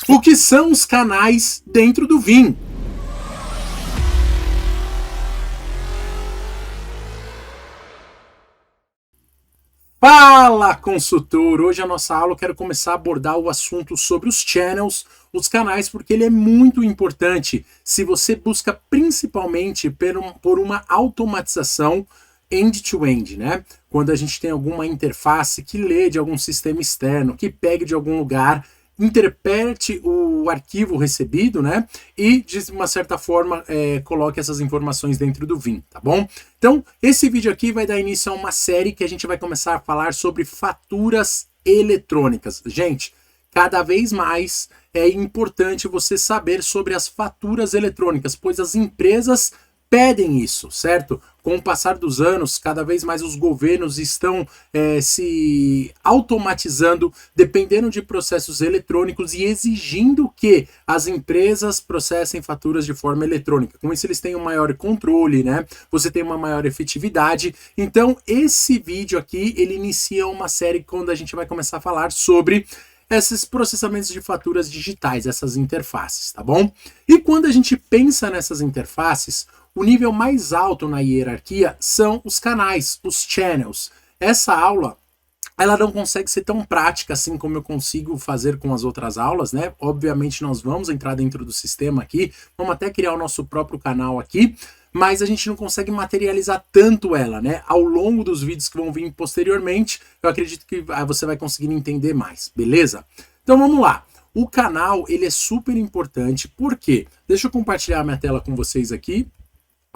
O que são os canais dentro do Vim? Fala, consultor! Hoje a nossa aula eu quero começar a abordar o assunto sobre os channels, os canais, porque ele é muito importante se você busca principalmente por uma automatização end-to-end, né? Quando a gente tem alguma interface que lê de algum sistema externo, que pegue de algum lugar, interprete o arquivo recebido, né? E de uma certa forma coloque essas informações dentro do Vim, tá bom? Então, esse vídeo aqui vai dar início a uma série que a gente vai começar a falar sobre faturas eletrônicas. Gente, cada vez mais é importante você saber sobre as faturas eletrônicas, pois as empresas pedem isso, certo? Com o passar dos anos, cada vez mais os governos estão se automatizando, dependendo de processos eletrônicos e exigindo que as empresas processem faturas de forma eletrônica. Com isso, eles têm um maior controle, né? Você tem uma maior efetividade. Então, esse vídeo aqui, ele inicia uma série quando a gente vai começar a falar sobre esses processamentos de faturas digitais, essas interfaces, tá bom? E quando a gente pensa nessas interfaces, o nível mais alto na hierarquia são os canais, os channels. Essa aula, ela não consegue ser tão prática assim como eu consigo fazer com as outras aulas, né? Obviamente nós vamos entrar dentro do sistema aqui, vamos até criar o nosso próprio canal aqui, mas a gente não consegue materializar tanto ela, né? Ao longo dos vídeos que vão vir posteriormente, eu acredito que você vai conseguir entender mais, beleza? Então vamos lá. O canal, ele é super importante, por quê? Deixa eu compartilhar a minha tela com vocês aqui.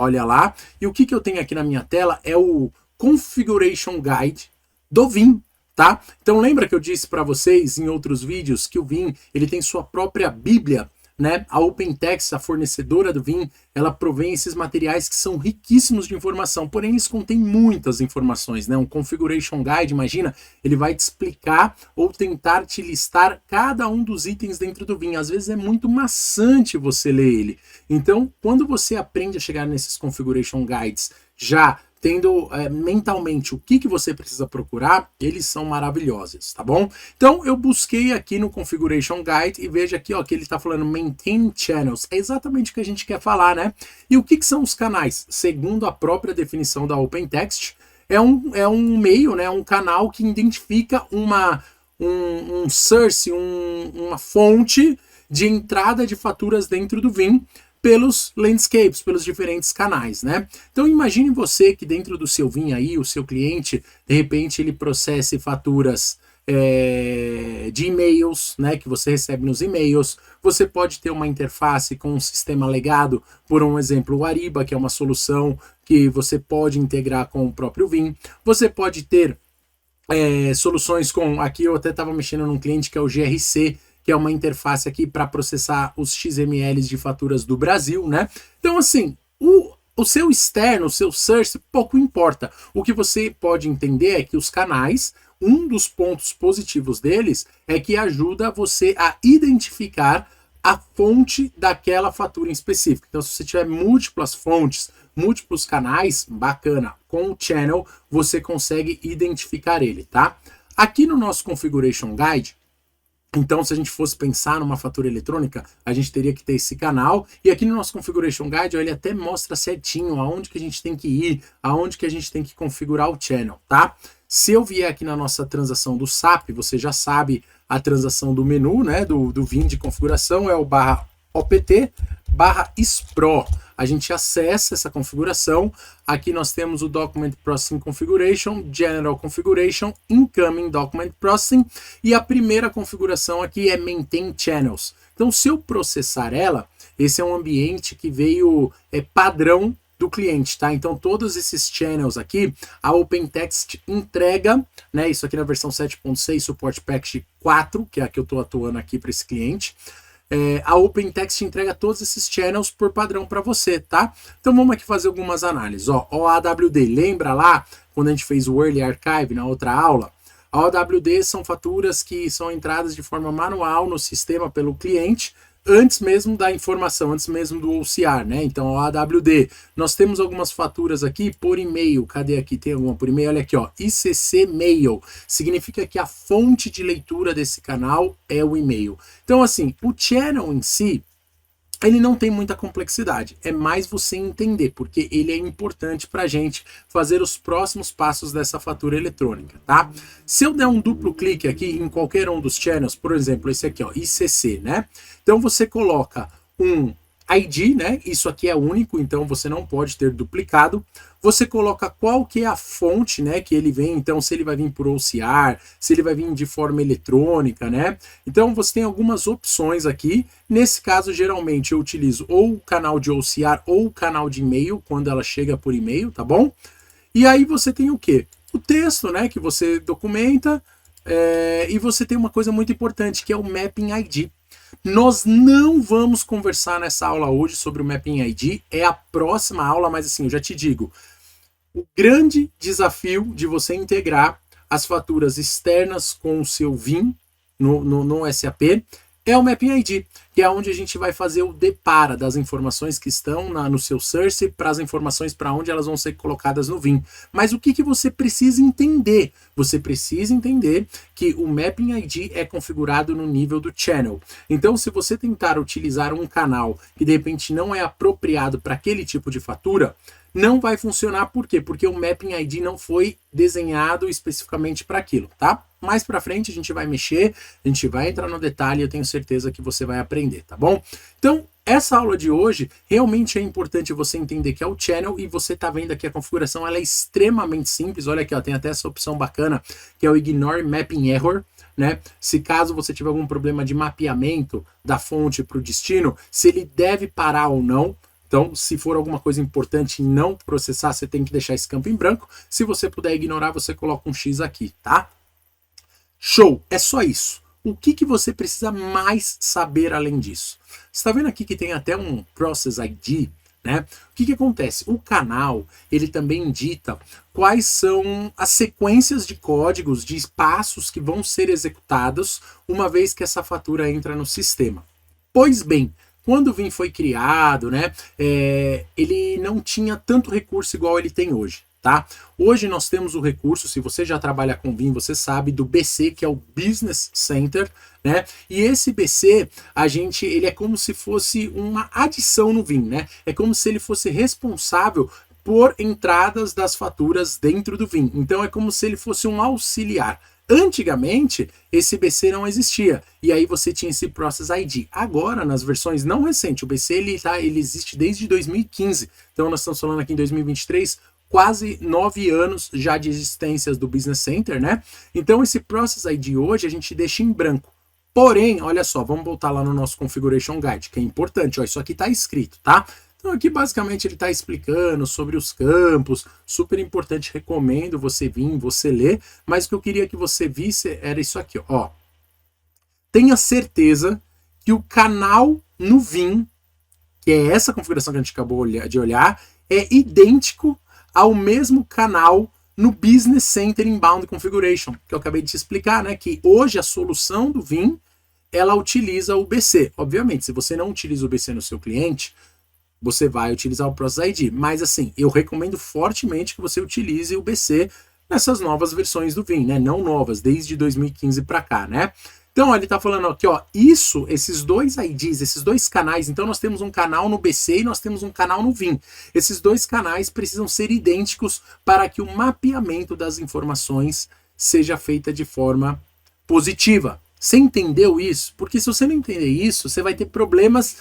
Olha lá, e o que eu tenho aqui na minha tela é o Configuration Guide do Vim, tá? Então lembra que eu disse para vocês em outros vídeos que o Vim, ele tem sua própria bíblia, né? A OpenText, a fornecedora do Vim, ela provém esses materiais que são riquíssimos de informação, porém eles contêm muitas informações, né? Um Configuration Guide, imagina, ele vai te explicar ou tentar te listar cada um dos itens dentro do Vim. Às vezes é muito maçante você ler ele. Então, quando você aprende a chegar nesses Configuration Guides já tendo mentalmente o que você precisa procurar, eles são maravilhosos, tá bom? Então, eu busquei aqui no Configuration Guide e veja aqui, ó, que ele está falando Maintain Channels. É exatamente o que a gente quer falar, né? E o que são os canais? Segundo a própria definição da OpenText, é um meio, né, um canal que identifica um source, uma fonte de entrada de faturas dentro do Vim, pelos landscapes, pelos diferentes canais, né? Então imagine você que dentro do seu Vim aí, o seu cliente, de repente ele processe faturas de e-mails, né, que você recebe nos e-mails. Você pode ter uma interface com um sistema legado, por um exemplo, o Ariba, que é uma solução que você pode integrar com o próprio Vim. Você pode ter soluções com, aqui eu até estava mexendo num cliente que é o GRC, que é uma interface aqui para processar os XMLs de faturas do Brasil, né? Então, assim, o seu externo, o seu source, pouco importa. O que você pode entender é que os canais, um dos pontos positivos deles é que ajuda você a identificar a fonte daquela fatura em específico. Então, se você tiver múltiplas fontes, múltiplos canais, bacana. Com o channel, você consegue identificar ele, tá? Aqui no nosso Configuration Guide, então, se a gente fosse pensar numa fatura eletrônica, a gente teria que ter esse canal. E aqui no nosso Configuration Guide, ele até mostra certinho aonde que a gente tem que ir, aonde que a gente tem que configurar o channel, tá? Se eu vier aqui na nossa transação do SAP, você já sabe a transação do menu, né, do Vim de configuração, é o /opt/SPRO. A gente acessa essa configuração. Aqui nós temos o Document Processing Configuration, General Configuration, Incoming Document Processing, e a primeira configuração aqui é Maintain Channels. Então, se eu processar ela, esse é um ambiente que veio padrão do cliente, tá? Então, todos esses channels aqui, a OpenText entrega, né? Isso aqui na versão 7.6, Support Package 4, que é a que eu estou atuando aqui para esse cliente. A OpenText entrega todos esses channels por padrão para você, tá? Então vamos aqui fazer algumas análises. Ó, OAWD, lembra lá quando a gente fez o Early Archive na outra aula? A OAWD são faturas que são entradas de forma manual no sistema pelo cliente, antes mesmo da informação, antes mesmo do OCR, né? Então, o AWD. Nós temos algumas faturas aqui por e-mail. Cadê aqui? Tem alguma por e-mail? Olha aqui, ó. ICC Mail. Significa que a fonte de leitura desse canal é o e-mail. Então, assim, o channel em si, ele não tem muita complexidade, é mais você entender, porque ele é importante para a gente fazer os próximos passos dessa fatura eletrônica, tá? Se eu der um duplo clique aqui em qualquer um dos channels, por exemplo, esse aqui, ó, ICC, né? Então você coloca um ID, né? Isso aqui é único, então você não pode ter duplicado. Você coloca qual que é a fonte, né, que ele vem, então se ele vai vir por OCR, se ele vai vir de forma eletrônica, né? Então você tem algumas opções aqui. Nesse caso, geralmente eu utilizo ou o canal de OCR ou o canal de e-mail, quando ela chega por e-mail, tá bom? E aí você tem o quê? O texto, né, que você documenta, e você tem uma coisa muito importante, que é o Mapping ID. Nós não vamos conversar nessa aula hoje sobre o Mapping ID, é a próxima aula, mas assim, eu já te digo, o grande desafio de você integrar as faturas externas com o seu VIM no SAP é o Mapping ID, que é onde a gente vai fazer o depara das informações que estão no seu source para as informações para onde elas vão ser colocadas no VIM. Mas o que você precisa entender? Você precisa entender que o Mapping ID é configurado no nível do channel. Então, se você tentar utilizar um canal que de repente não é apropriado para aquele tipo de fatura, não vai funcionar. Por quê? Porque o Mapping ID não foi desenhado especificamente para aquilo, tá? Mais para frente a gente vai mexer, a gente vai entrar no detalhe e eu tenho certeza que você vai aprender, tá bom? Então, essa aula de hoje, realmente é importante você entender que é o channel e você tá vendo aqui a configuração, ela é extremamente simples. Olha aqui, ó, tem até essa opção bacana, que é o Ignore Mapping Error, né? Se caso você tiver algum problema de mapeamento da fonte para o destino, se ele deve parar ou não. Então, se for alguma coisa importante e não processar, você tem que deixar esse campo em branco. Se você puder ignorar, você coloca um X aqui, tá? Show! É só isso. O que você precisa mais saber além disso? Você está vendo aqui que tem até um Process ID, né? O que acontece? O canal, ele também dita quais são as sequências de códigos, de passos que vão ser executados uma vez que essa fatura entra no sistema. Pois bem, quando o VIM foi criado, né, ele não tinha tanto recurso igual ele tem hoje, tá? Hoje nós temos o recurso, se você já trabalha com VIM, você sabe do BC, que é o Business Center, né? E esse BC, ele é como se fosse uma adição no VIM, né? É como se ele fosse responsável por entradas das faturas dentro do VIM. Então é como se ele fosse um auxiliar. Antigamente, esse BC não existia, e aí você tinha esse Process ID. Agora, nas versões não recentes, o BC ele existe desde 2015, então nós estamos falando aqui em 2023, quase 9 anos já de existências do Business Center, né? Então esse Process ID hoje a gente deixa em branco. Porém, olha só, vamos voltar lá no nosso Configuration Guide, que é importante, ó, isso aqui está escrito, tá? Então aqui basicamente ele está explicando sobre os campos, super importante, recomendo você vir, você ler, mas o que eu queria que você visse era isso aqui, ó. Tenha certeza que o canal no VIM, que é essa configuração que a gente acabou de olhar, é idêntico ao mesmo canal no Business Center Inbound Configuration, que eu acabei de te explicar, né? Que hoje a solução do VIM, ela utiliza o BC. Obviamente, se você não utiliza o BC no seu cliente, você vai utilizar o Process ID, mas assim, eu recomendo fortemente que você utilize o BC nessas novas versões do VIM, né? Não novas, desde 2015 para cá, né? Então, ó, ele tá falando aqui, ó, esses dois IDs, esses dois canais, então nós temos um canal no BC e nós temos um canal no VIM. Esses dois canais precisam ser idênticos para que o mapeamento das informações seja feita de forma positiva. Você entendeu isso? Porque se você não entender isso, você vai ter problemas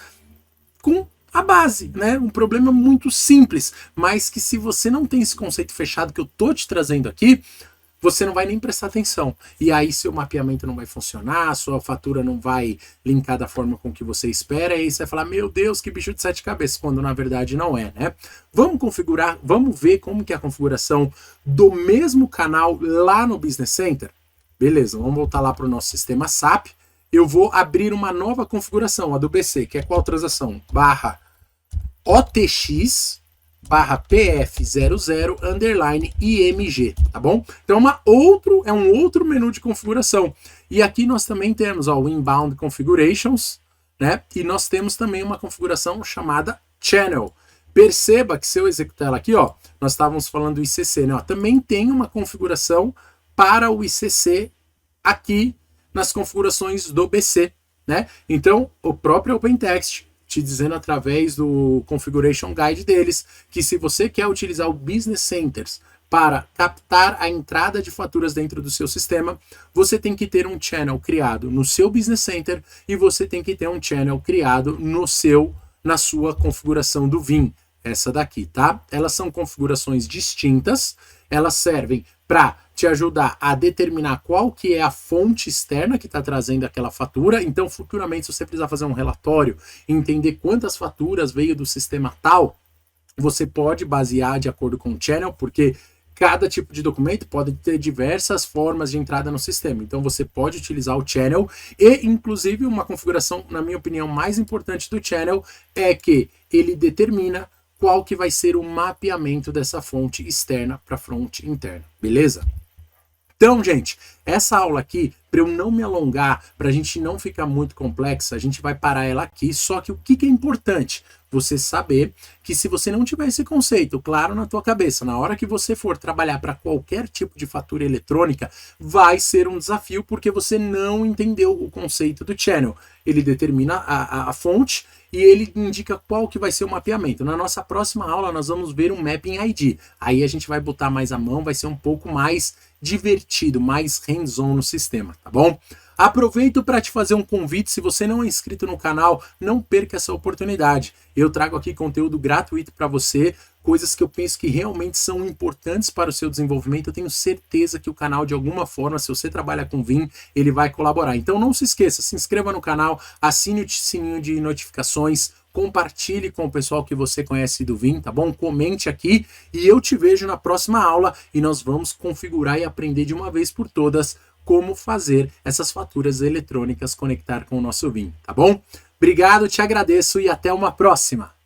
com a base, né? Um problema muito simples, mas que se você não tem esse conceito fechado que eu tô te trazendo aqui, você não vai nem prestar atenção. E aí seu mapeamento não vai funcionar, sua fatura não vai linkar da forma com que você espera, e aí você vai falar, meu Deus, que bicho de 7 cabeças, quando na verdade não é, né? Vamos configurar, vamos ver como que é a configuração do mesmo canal lá no Business Center? Beleza, vamos voltar lá para o nosso sistema SAP. Eu vou abrir uma nova configuração, a do BC, que é qual transação? /OTX /PF00 _IMG, tá bom? Então é um outro menu de configuração. E aqui nós também temos, ó, o Inbound Configurations, né? E nós temos também uma configuração chamada Channel. Perceba que se eu executar ela aqui, ó, nós estávamos falando do ICC, né? Ó, também tem uma configuração para o ICC aqui nas configurações do BC, né? Então, o próprio OpenText te dizendo através do Configuration Guide deles que se você quer utilizar o Business Centers para captar a entrada de faturas dentro do seu sistema, você tem que ter um channel criado no seu Business Center e você tem que ter um channel criado na sua configuração do Vim, essa daqui, tá? Elas são configurações distintas, elas servem para te ajudar a determinar qual que é a fonte externa que está trazendo aquela fatura. Então, futuramente, se você precisar fazer um relatório, entender quantas faturas veio do sistema tal, você pode basear de acordo com o channel, porque cada tipo de documento pode ter diversas formas de entrada no sistema. Então, você pode utilizar o channel e, inclusive, uma configuração, na minha opinião, mais importante do channel é que ele determina qual que vai ser o mapeamento dessa fonte externa para a fonte interna, beleza? Então, gente, essa aula aqui, para eu não me alongar, para a gente não ficar muito complexa, a gente vai parar ela aqui, só que o que é importante? Você saber que se você não tiver esse conceito claro na tua cabeça, na hora que você for trabalhar para qualquer tipo de fatura eletrônica, vai ser um desafio porque você não entendeu o conceito do channel. Ele determina a fonte e ele indica qual que vai ser o mapeamento. Na nossa próxima aula nós vamos ver um Mapping ID. Aí a gente vai botar mais a mão, vai ser um pouco mais divertido, mais hands-on no sistema, tá bom? Aproveito para te fazer um convite, se você não é inscrito no canal, não perca essa oportunidade. Eu trago aqui conteúdo gratuito para você, coisas que eu penso que realmente são importantes para o seu desenvolvimento. Eu tenho certeza que o canal, de alguma forma, se você trabalha com Vim, ele vai colaborar. Então não se esqueça, se inscreva no canal, assine o sininho de notificações, compartilhe com o pessoal que você conhece do Vim, tá bom? Comente aqui e eu te vejo na próxima aula e nós vamos configurar e aprender de uma vez por todas como fazer essas faturas eletrônicas conectar com o nosso Vim, tá bom? Obrigado, te agradeço e até uma próxima!